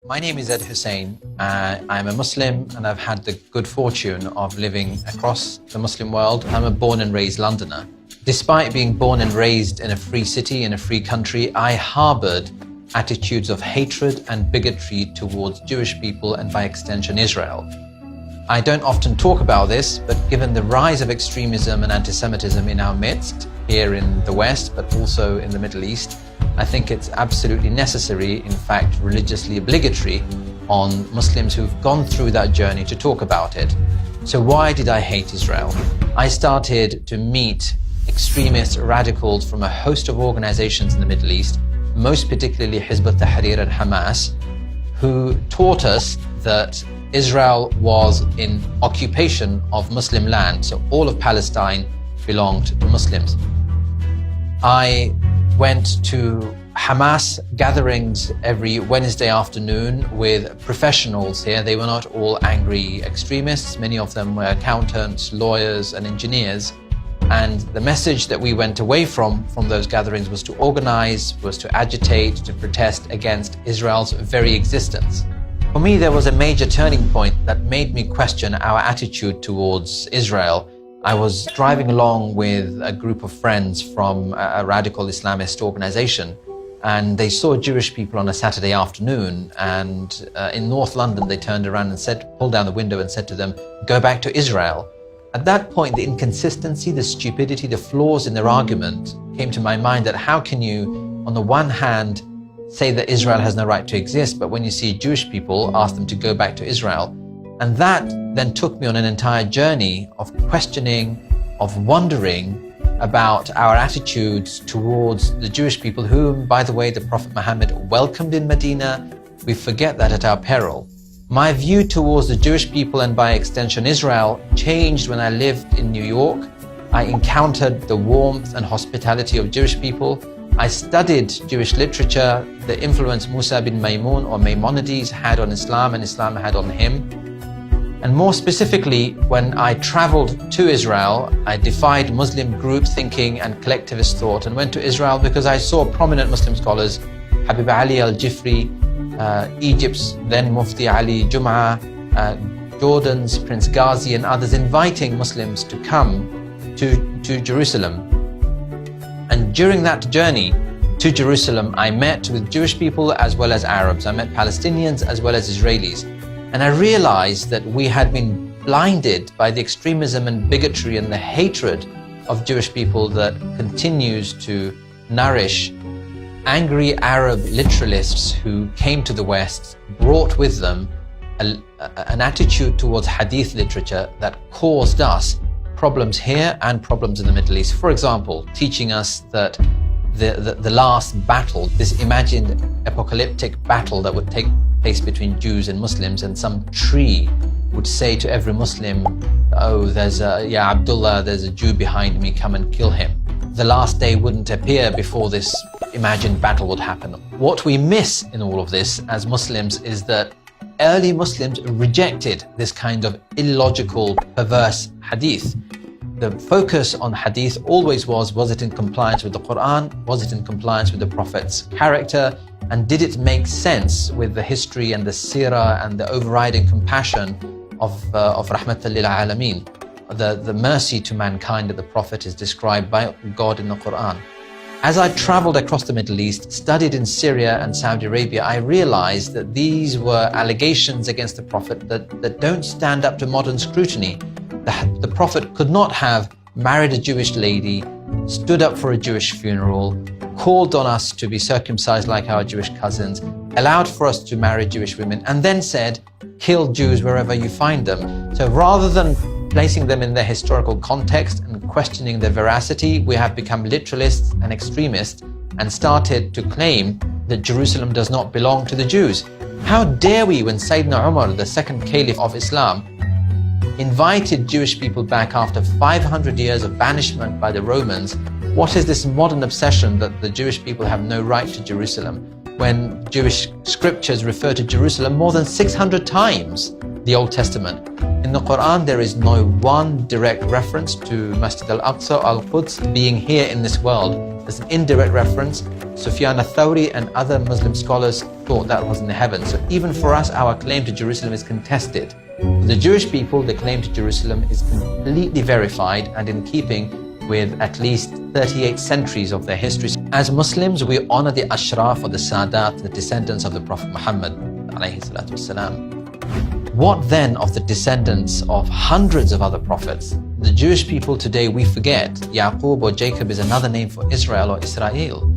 My name is Husain. I'm a Muslim and I've had the good fortune of living across the Muslim world. I'm a born and raised Londoner. Despite being born and raised in a free city, in a free country, I harbored attitudes of hatred and bigotry towards Jewish people and by extension Israel. I don't often talk about this, but given the rise of extremism and anti-Semitism in our midst, here in the West, but also in the Middle East, I think it's absolutely necessary, in fact, religiously obligatory on Muslims who've gone through that journey to talk about it. So why did I hate Israel? I started to meet extremist radicals from a host of organizations in the Middle East, most particularly Hizb ut-Tahrir and Hamas, who taught us that Israel was in occupation of Muslim land, so all of Palestine belonged to Muslims. I went to Hamas gatherings every Wednesday afternoon with professionals here. They were not all angry extremists. Many of them were accountants, lawyers, and engineers. And the message that we went away from those gatherings was to organize, was to agitate, to protest against Israel's very existence. For me, there was a major turning point that made me question our attitude towards Israel. I was driving along with a group of friends from a radical Islamist organization, and they saw Jewish people on a Saturday afternoon, and in North London they turned around and pulled down the window and said to them, "Go back to Israel." At that point, the inconsistency, the stupidity, the flaws in their argument came to my mind, that how can you, on the one hand, say that Israel has no right to exist, but when you see Jewish people, ask them to go back to Israel? And that then took me on an entire journey of questioning, of wondering about our attitudes towards the Jewish people, whom, by the way, the Prophet Muhammad welcomed in Medina. We forget that at our peril. My view towards the Jewish people, and by extension Israel, changed when I lived in New York. I encountered the warmth and hospitality of Jewish people. I studied Jewish literature, the influence Musa bin Maymun or Maimonides had on Islam and Islam had on him. And more specifically, when I traveled to Israel, I defied Muslim group thinking and collectivist thought and went to Israel because I saw prominent Muslim scholars, Habib Ali al-Jifri, Egypt's then Mufti Ali Jum'ah, Jordan's Prince Ghazi and others, inviting Muslims to come to Jerusalem. And during that journey to Jerusalem, I met with Jewish people as well as Arabs. I met Palestinians as well as Israelis. And I realized that we had been blinded by the extremism and bigotry and the hatred of Jewish people that continues to nourish angry Arab literalists who came to the West, brought with them an attitude towards hadith literature that caused us problems here and problems in the Middle East. For example, teaching us that the last battle, this imagined apocalyptic battle that would take place between Jews and Muslims, and some tree would say to every Muslim, "Oh, Abdullah, there's a Jew behind me, come and kill him." The last day wouldn't appear before this imagined battle would happen. What we miss in all of this as Muslims is that early Muslims rejected this kind of illogical, perverse hadith. The focus on hadith always was it in compliance with the Quran? Was it in compliance with the Prophet's character? And did it make sense with the history and the seerah and the overriding compassion of Rahmatan lil Alameen, the mercy to mankind that the Prophet is described by God in the Quran? As I traveled across the Middle East, studied in Syria and Saudi Arabia, I realized that these were allegations against the Prophet that don't stand up to modern scrutiny. The Prophet could not have married a Jewish lady, stood up for a Jewish funeral, called on us to be circumcised like our Jewish cousins, allowed for us to marry Jewish women, and then said, "Kill Jews wherever you find them." So rather than placing them in their historical context and questioning their veracity, we have become literalists and extremists and started to claim that Jerusalem does not belong to the Jews. How dare we, when Sayyidina Umar, the second caliph of Islam, invited Jewish people back after 500 years of banishment by the Romans? What is this modern obsession that the Jewish people have no right to Jerusalem, when Jewish scriptures refer to Jerusalem more than 600 times, the Old Testament? In the Quran, there is no one direct reference to Masjid Al-Aqsa, Al-Quds, being here in this world. There's an indirect reference. Sufyan al-Thawri and other Muslim scholars thought that was in the heavens. So even for us, our claim to Jerusalem is contested. For the Jewish people, the claim to Jerusalem is completely verified and in keeping with at least 38 centuries of their history. As Muslims, we honor the Ashraf or the Sadat, the descendants of the Prophet Muhammad alayhi salatu wasalam. What then of the descendants of hundreds of other prophets? The Jewish people today, we forget Yaqub or Jacob is another name for Israel or Israel.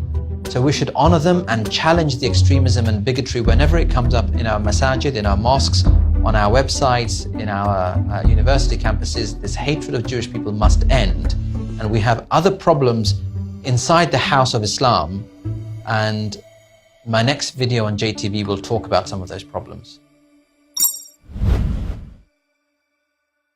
So we should honor them and challenge the extremism and bigotry whenever it comes up in our masajid, in our mosques, on our websites, in our university campuses. This hatred of Jewish people must end. And we have other problems inside the house of Islam. And my next video on JTV will talk about some of those problems.